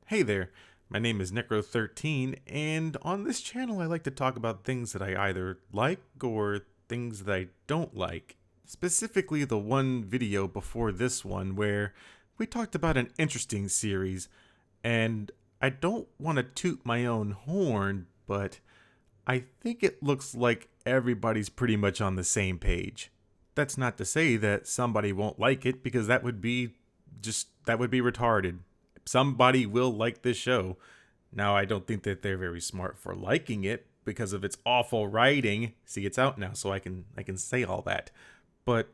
Hey there, my name is NECRO13, and on this channel I like to talk about things that I either like or things that I don't like. Specifically the one video before this one where we talked about an interesting series, and I don't want to toot my own horn, but I think it looks like everybody's pretty much on the same page. That's not to say that somebody won't like it, because that would be retarded. Somebody will like this show. Now, I don't think that they're very smart for liking it because of its awful writing. See, it's out now, so I can say all that. But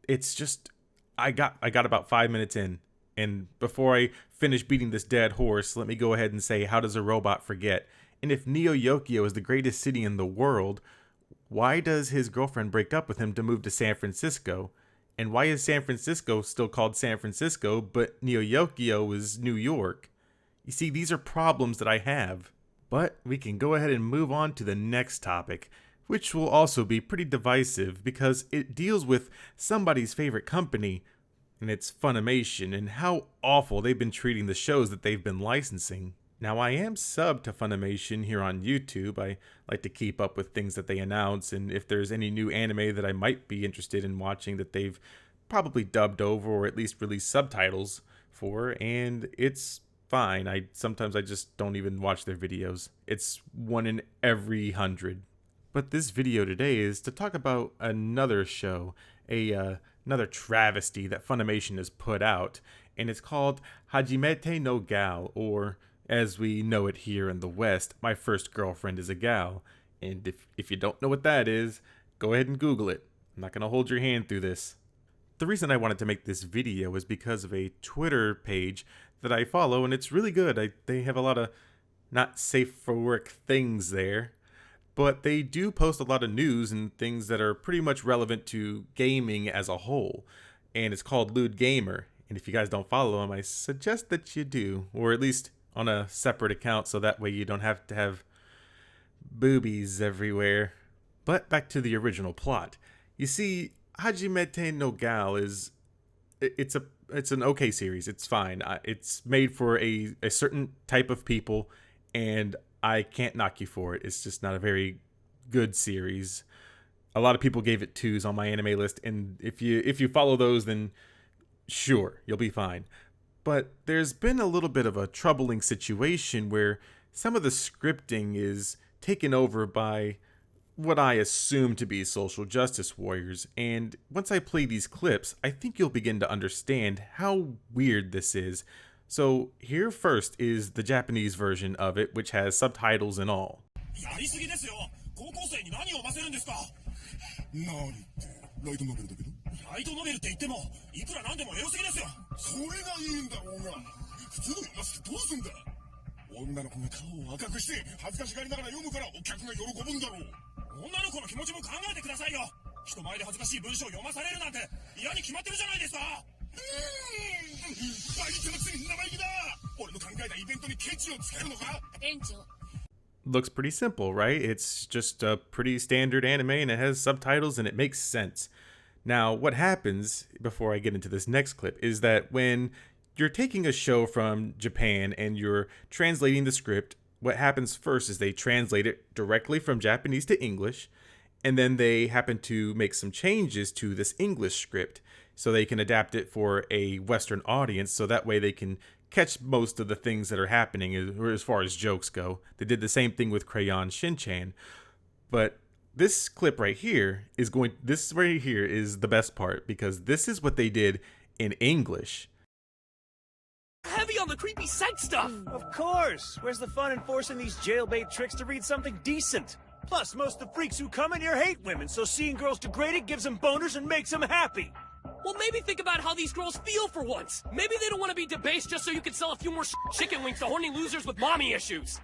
it's just I got about 5 minutes in, and before I finish beating this dead horse, let me go ahead and say, how does a robot forget? And if Neo Yokio is the greatest city in the world, why does his girlfriend break up with him to move to San Francisco? And why is San Francisco still called San Francisco, but Neo Yokio is New York? You see, these are problems that I have. But we can go ahead and move on to the next topic, which will also be pretty divisive because it deals with somebody's favorite company, and it's FUNimation, and how awful they've been treating the shows that they've been licensing. Now, I am subbed to FUNimation here on YouTube. I like to keep up with things that they announce, and if there's any new anime that I might be interested in watching that they've probably dubbed over or at least released subtitles for, and it's fine. Sometimes I just don't even watch their videos. It's 1 in every 100. But this video today is to talk about another show, another travesty that FUNimation has put out, and it's called Hajimete No Gal, or as we know it here in the West, My First Girlfriend is a Gal. And if you don't know what that is, go ahead and Google it. I'm not going to hold your hand through this. The reason I wanted to make this video is because of a Twitter page that I follow, and it's really good. They have a lot of not safe for work things there, but they do post a lot of news and things that are pretty much relevant to gaming as a whole. And it's called Lewd Gamer. And if you guys don't follow him, I suggest that you do, or at least on a separate account, so that way you don't have to have boobies everywhere. But back to the original plot. You see, Hajimete No Gal it's an okay series. It's fine. It's made for a certain type of people, and I can't knock you for it. It's just not a very good series. A lot of people gave it 2s on my anime list, and if you follow those, then sure, you'll be fine. But there's been a little bit of a troubling situation where some of the scripting is taken over by what I assume to be social justice warriors. And once I play these clips, I think you'll begin to understand how weird this is. So here first is the Japanese version of it, which has subtitles and all. Looks pretty simple, right? It's just a pretty standard anime and it has subtitles and it makes sense. Now, what happens, before I get into this next clip, is that when you're taking a show from Japan and you're translating the script, what happens first is they translate it directly from Japanese to English, and then they happen to make some changes to this English script so they can adapt it for a Western audience, so that way they can catch most of the things that are happening as far as jokes go. They did the same thing with Crayon Shin-chan. But this clip right here is the best part, because this is what they did in English. Heavy on the creepy sex stuff! Of course! Where's the fun in forcing these jailbait tricks to read something decent? Plus, most of the freaks who come in here hate women, so seeing girls degraded gives them boners and makes them happy. Well, maybe think about how these girls feel for once. Maybe they don't want to be debased just so you can sell a few more chicken wings to horny losers with mommy issues.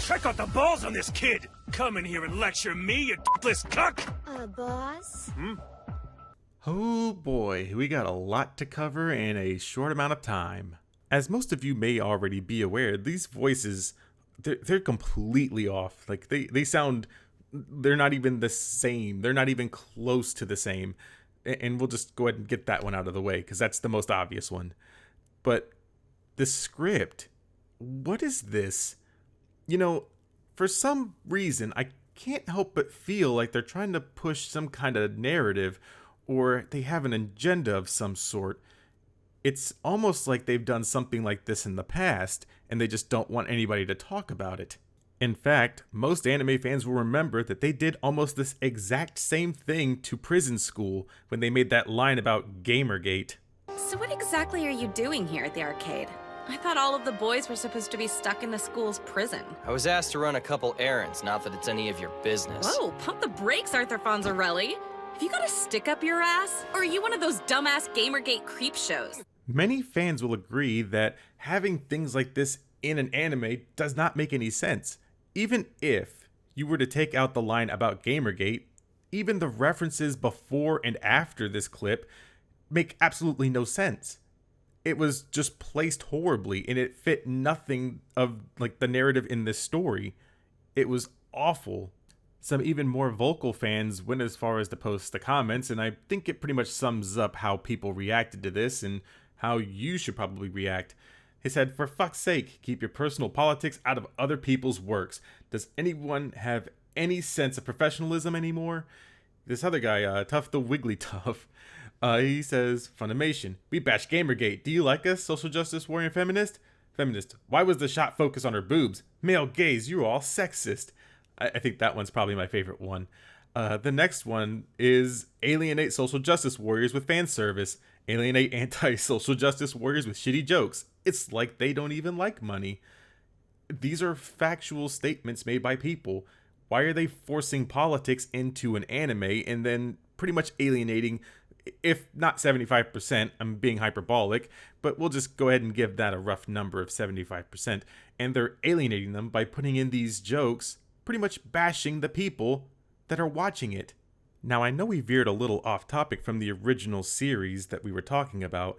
Check out the balls on this kid! Come in here and lecture me, you d***less cuck! Boss? Oh boy, we got a lot to cover in a short amount of time. As most of you may already be aware, these voices, they're completely off. Like, they sound, they're not even the same. They're not even close to the same. And we'll just go ahead and get that one out of the way, because that's the most obvious one. But the script. What is this? You know, for some reason, I can't help but feel like they're trying to push some kind of narrative, or they have an agenda of some sort. It's almost like they've done something like this in the past, and they just don't want anybody to talk about it. In fact, most anime fans will remember that they did almost this exact same thing to Prison School when they made that line about Gamergate. So what exactly are you doing here at the arcade? I thought all of the boys were supposed to be stuck in the school's prison. I was asked to run a couple errands, not that it's any of your business. Whoa, pump the brakes, Arthur Fonzarelli. Have you got a stick up your ass? Or are you one of those dumbass Gamergate creep shows? Many fans will agree that having things like this in an anime does not make any sense. Even if you were to take out the line about Gamergate, even the references before and after this clip make absolutely no sense. It was just placed horribly, and it fit nothing of like the narrative in this story. It was awful. Some even more vocal fans went as far as to post the comments, and I think it pretty much sums up how people reacted to this and how you should probably react. He said, "For fuck's sake, keep your personal politics out of other people's works. Does anyone have any sense of professionalism anymore?" This other guy, Tough the Wiggly Tough, he says, "FUNimation, we bash Gamergate. Do you like us, social justice warrior feminist? Feminist, why was the shot focused on her boobs? Male gaze, you're all sexist." I think that one's probably my favorite one. The next one is alienate social justice warriors with fan service. Alienate anti-social justice warriors with shitty jokes. It's like they don't even like money. These are factual statements made by people. Why are they forcing politics into an anime and then pretty much alienating, if not 75%, I'm being hyperbolic, but we'll just go ahead and give that a rough number of 75%, and they're alienating them by putting in these jokes, pretty much bashing the people that are watching it. Now, I know we veered a little off topic from the original series that we were talking about,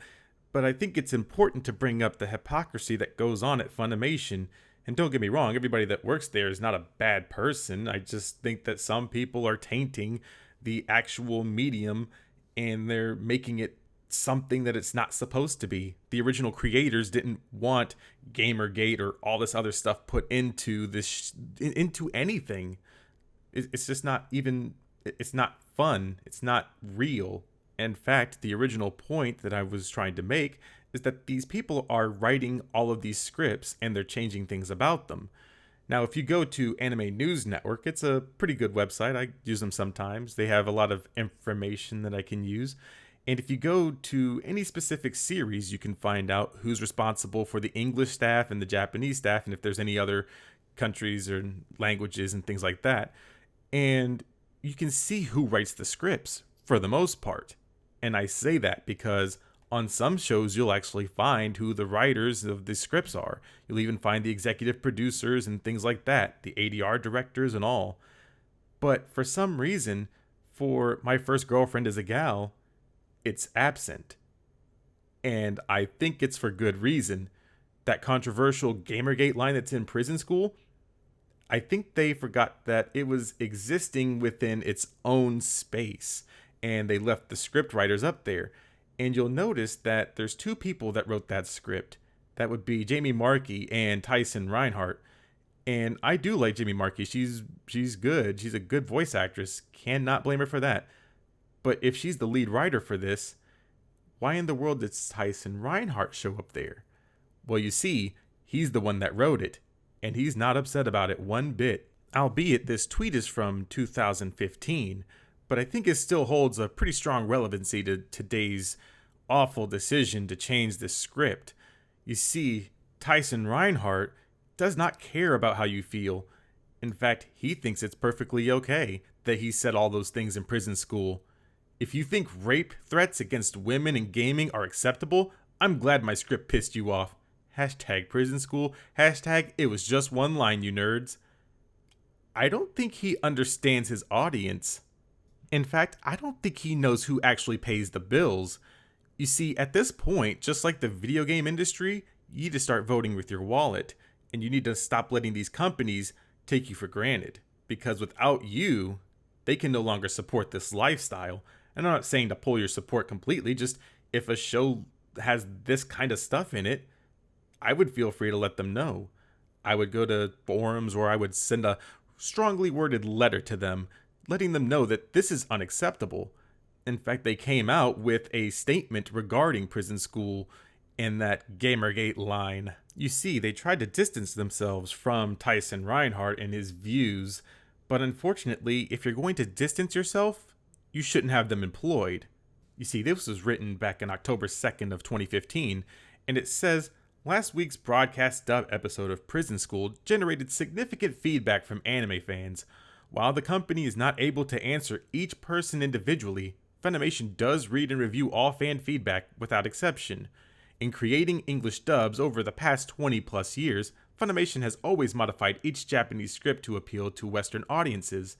but I think it's important to bring up the hypocrisy that goes on at Funimation. And don't get me wrong, everybody that works there is not a bad person. I just think that some people are tainting the actual medium and they're making it something that it's not supposed to be. The original creators didn't want Gamergate or all this other stuff put into this into anything. It's just not even, it's not fun. It's not real. In fact, the original point that I was trying to make is that these people are writing all of these scripts and they're changing things about them. Now, if you go to Anime News Network, it's a pretty good website. I use them sometimes. They have a lot of information that I can use. And if you go to any specific series, you can find out who's responsible for the English staff and the Japanese staff, and if there's any other countries or languages and things like that. And you can see who writes the scripts for the most part. And I say that because on some shows, you'll actually find who the writers of the scripts are. You'll even find the executive producers and things like that, the ADR directors and all. But for some reason, for My First Girlfriend is a Gal, it's absent. And I think it's for good reason. That controversial Gamergate line that's in Prison School, I think they forgot that it was existing within its own space, and they left the script writers up there. And you'll notice that there's two people that wrote that script. That would be Jamie Markey and Tyson Reinhardt. And I do like Jamie Markey. She's good. She's a good voice actress. Cannot blame her for that. But if she's the lead writer for this, why in the world did Tyson Reinhardt show up there? Well, you see, he's the one that wrote it. And he's not upset about it one bit. Albeit this tweet is from 2015. But I think it still holds a pretty strong relevancy to today's awful decision to change the script. You see, Tyson Reinhardt does not care about how you feel. In fact, he thinks it's perfectly okay that he said all those things in Prison School. If you think rape threats against women in gaming are acceptable, I'm glad my script pissed you off. Hashtag Prison School. Hashtag it was just one line, you nerds. I don't think he understands his audience. In fact, I don't think he knows who actually pays the bills. You see, at this point, just like the video game industry, you need to start voting with your wallet. And you need to stop letting these companies take you for granted. Because without you, they can no longer support this lifestyle. And I'm not saying to pull your support completely, just if a show has this kind of stuff in it, I would feel free to let them know. I would go to forums, or I would send a strongly worded letter to them, letting them know that this is unacceptable. In fact, they came out with a statement regarding prison school and that Gamergate line. You see, they tried to distance themselves from Tyson Reinhardt and his views, but unfortunately, if you're going to distance yourself, you shouldn't have them employed. You see, this was written back in October 2nd of 2015, and it says, last week's broadcast dub episode of Prison School generated significant feedback from anime fans. While the company is not able to answer each person individually, FUNimation does read and review all fan feedback without exception. In creating English dubs over the past 20 plus years, FUNimation has always modified each Japanese script to appeal to Western audiences.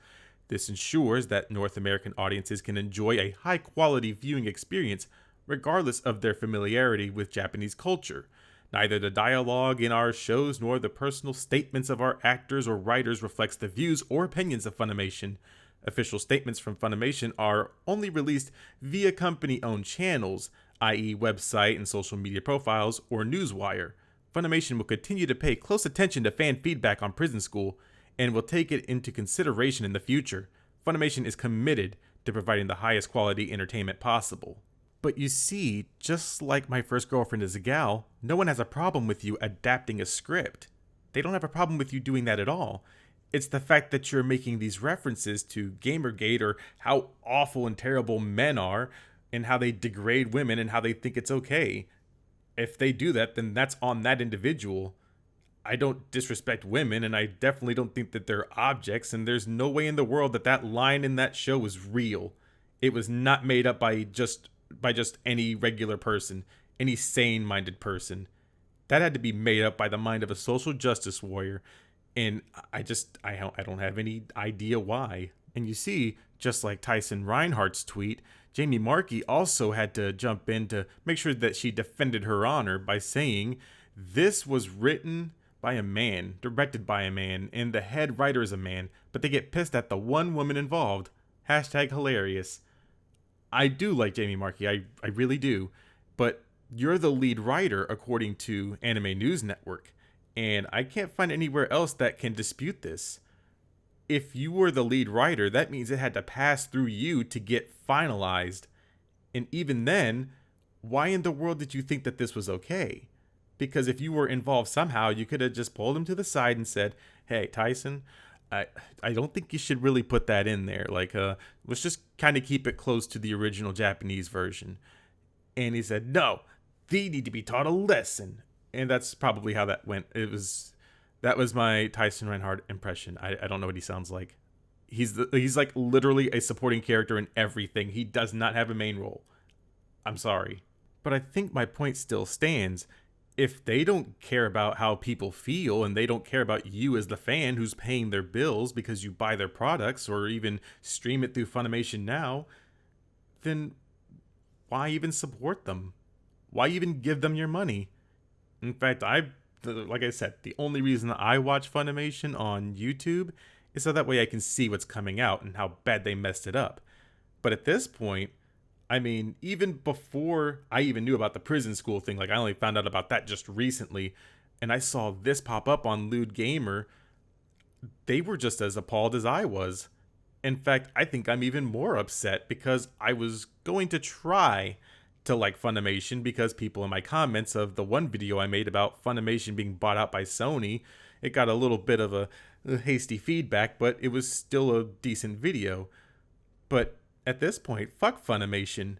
This ensures that North American audiences can enjoy a high quality viewing experience regardless of their familiarity with Japanese culture. Neither the dialogue in our shows nor the personal statements of our actors or writers reflects the views or opinions of FUNimation. Official statements from FUNimation are only released via company-owned channels, i.e. website and social media profiles, or Newswire. FUNimation will continue to pay close attention to fan feedback on Prison School and will take it into consideration in the future. FUNimation is committed to providing the highest quality entertainment possible. But you see, just like My First Girlfriend is a Gal, no one has a problem with you adapting a script. They don't have a problem with you doing that at all. It's the fact that you're making these references to Gamergate, or how awful and terrible men are, and how they degrade women and how they think it's okay. If they do that, then that's on that individual. I don't disrespect women, and I definitely don't think that they're objects, and there's no way in the world that that line in that show was real. It was not made up by just any regular person, any sane-minded person. That had to be made up by the mind of a social justice warrior, and I don't have any idea why. And you see, just like Tyson Reinhardt's tweet, Jamie Markey also had to jump in to make sure that she defended her honor by saying, this was written by a man, directed by a man, and the head writer is a man, but they get pissed at the one woman involved. Hashtag hilarious. I do like Jamie Markey, I really do, but you're the lead writer according to Anime News Network, and I can't find anywhere else that can dispute this. If you were the lead writer, that means it had to pass through you to get finalized. And even then, why in the world did you think that this was okay? Because if you were involved somehow, you could have just pulled him to the side and said, hey, Tyson, I don't think you should really put that in there. Like, let's just kind of keep it close to the original Japanese version. And he said, no, they need to be taught a lesson. And that's probably how that went. That was my Tyson Reinhardt impression. I don't know what he sounds like. He's like literally a supporting character in everything. He does not have a main role. I'm sorry. But I think my point still stands. If they don't care about how people feel, and they don't care about you as the fan who's paying their bills because you buy their products or even stream it through Funimation Now, then why even support them? Why even give them your money? In fact, like I said, the only reason I watch Funimation on YouTube is so that way I can see what's coming out and how bad they messed it up. But at this point, I mean, even before I even knew about the prison school thing, like I only found out about that just recently, and I saw this pop up on Lewd Gamer, they were just as appalled as I was. In fact, I think I'm even more upset because I was going to try to like Funimation because people in my comments of the one video I made about Funimation being bought out by Sony, it got a little bit of a hasty feedback, but it was still a decent video. But at this point, fuck Funimation.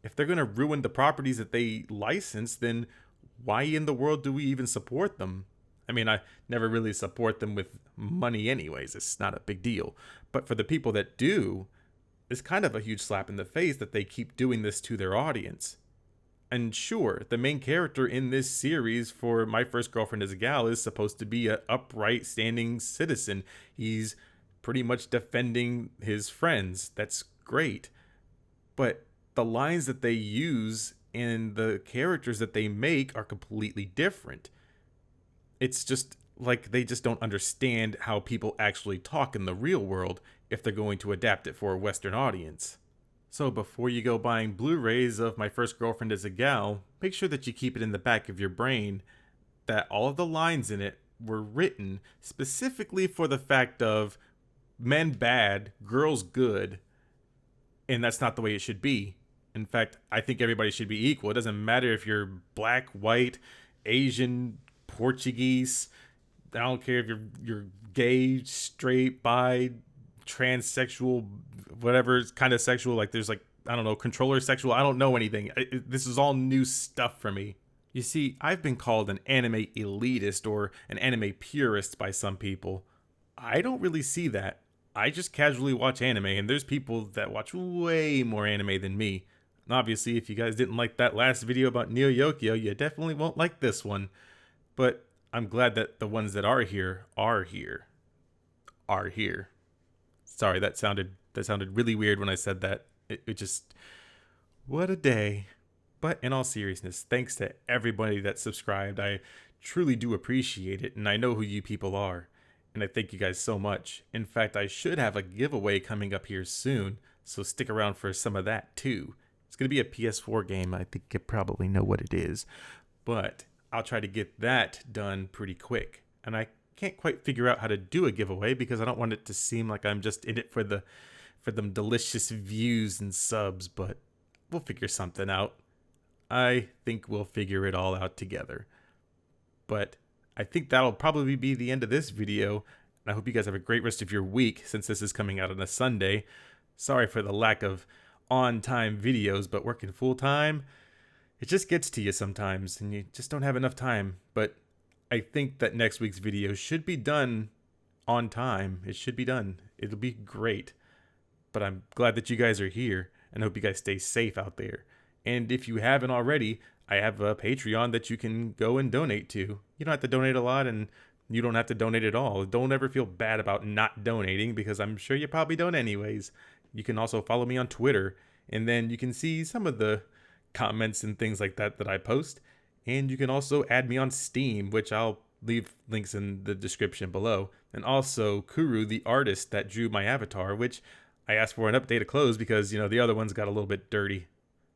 If they're going to ruin the properties that they license, then why in the world do we even support them? I mean, I never really support them with money anyways. It's not a big deal. But for the people that do, it's kind of a huge slap in the face that they keep doing this to their audience. And sure, the main character in this series for My First Girlfriend is a Gal is supposed to be an upright, standing citizen. He's pretty much defending his friends. That's great. But the lines that they use and the characters that they make are completely different. It's just like they just don't understand how people actually talk in the real world if they're going to adapt it for a Western audience. So before you go buying Blu-rays of My First Girlfriend is a Gal, make sure that you keep it in the back of your brain that all of the lines in it were written specifically for the fact of men bad, girls good, and that's not the way it should be. In fact, I think everybody should be equal. It doesn't matter if you're black, white, Asian, Portuguese. I don't care if you're gay, straight, bi, transsexual, whatever kind of sexual. Like there's like, I don't know, controller sexual. I don't know anything. This is all new stuff for me. You see, I've been called an anime elitist or an anime purist by some people. I don't really see that. I just casually watch anime, and there's people that watch way more anime than me. And obviously, if you guys didn't like that last video about Neo Yokio, you definitely won't like this one. But I'm glad that the ones that are here are here. Are here. Sorry, that sounded really weird when I said that. It just, what a day. But in all seriousness, thanks to everybody that subscribed. I truly do appreciate it, and I know who you people are. And I thank you guys so much. In fact, I should have a giveaway coming up here soon, so stick around for some of that too. It's going to be a PS4 game. I think you probably know what it is. But I'll try to get that done pretty quick. And I can't quite figure out how to do a giveaway because I don't want it to seem like I'm just in it for them delicious views and subs, but we'll figure something out. I think we'll figure it all out together. But I think that'll probably be the end of this video. And I hope you guys have a great rest of your week since this is coming out on a Sunday. Sorry for the lack of on-time videos, but working full-time, it just gets to you sometimes and you just don't have enough time. But I think that next week's video should be done on time. It should be done. It'll be great. But I'm glad that you guys are here and hope you guys stay safe out there. And if you haven't already, I have a Patreon that you can go and donate to. You don't have to donate a lot and you don't have to donate at all. Don't ever feel bad about not donating because I'm sure you probably don't anyways. You can also follow me on Twitter and then you can see some of the comments and things like that I post. And you can also add me on Steam, which I'll leave links in the description below. And also Kuru, the artist that drew my avatar, which I asked for an update of clothes because, you know, the other ones got a little bit dirty.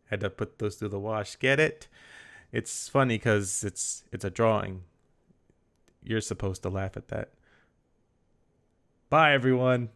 Had to put those through the wash. Get it? It's funny because it's a drawing. You're supposed to laugh at that. Bye, everyone.